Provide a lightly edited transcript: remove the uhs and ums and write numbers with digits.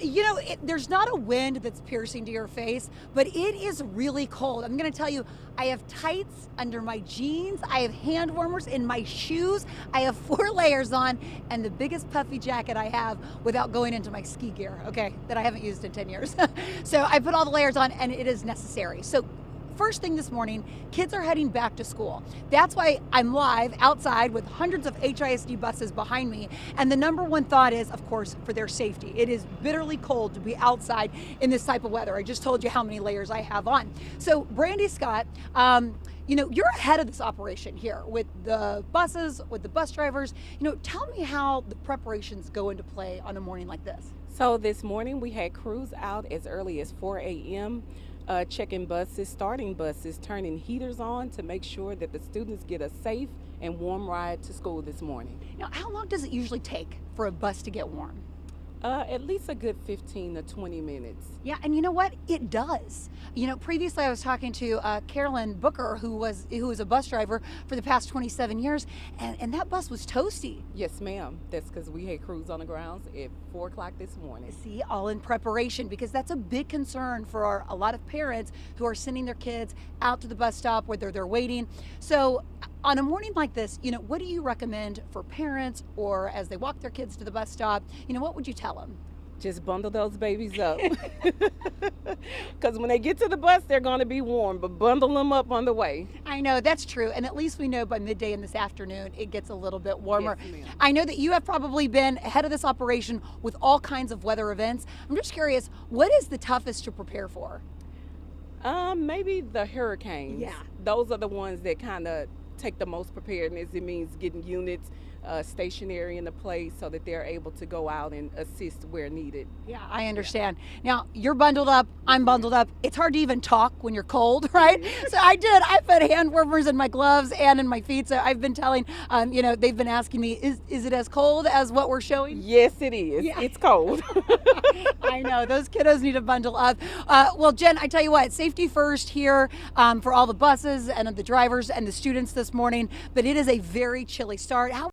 You know, there's not a wind that's piercing to your face, but it is really cold. I'm going to tell you, I have tights under my jeans. I have hand warmers in my shoes. I have 4 layers on and the biggest puffy jacket I have without going into my ski gear, okay, that I haven't used in 10 years. So I put all the layers on and it is necessary. So first thing this morning, kids are heading back to school. That's why I'm live outside with hundreds of HISD buses behind me. And the number one thought is, of course, for their safety. It is bitterly cold to be outside in this type of weather. I just told you how many layers I have on. So Brandy Scott, you know, you're ahead of this operation here with the buses, with the bus drivers. You know, tell me how the preparations go into play on a morning like this. So this morning we had crews out as early as 4 a.m. Checking buses, starting buses, turning heaters on to make sure that the students get a safe and warm ride to school this morning. Now, how long does it usually take for a bus to get warm? At least a good 15 to 20 minutes. Yeah, and you know what? It does. You know, previously I was talking to Carolyn Booker, who was a bus driver for the past 27 years, and that bus was toasty. Yes, ma'am. That's because we had crews on the grounds at 4 o'clock this morning. See, all in preparation, because that's a big concern for a lot of parents who are sending their kids out to the bus stop, whether they're waiting. So on a morning like this, you know, what do you recommend for parents, or as they walk their kids to the bus stop, you know, what would you tell them? Just bundle those babies up. Because when they get to the bus, they're going to be warm, but bundle them up on the way. I know, that's true. And at least we know by midday in this afternoon, it gets a little bit warmer. Yes, ma'am. I know that you have probably been ahead of this operation with all kinds of weather events. I'm just curious, what is the toughest to prepare for? Maybe the hurricanes. Yeah. Those are the ones that kind of take the most preparedness. It means getting units stationary in the place so that they're able to go out and assist where needed. Yeah, I understand. Now, you're bundled up, I'm bundled up. It's hard to even talk when you're cold, right? So I put hand warmers in my gloves and in my feet. So I've been telling, you know, they've been asking me, is it as cold as what we're showing? Yes, it is. Yeah. It's cold. I know, those kiddos need to bundle up. Well, Jen, I tell you what, safety first here for all the buses and the drivers and the students this morning, but it is a very chilly start. How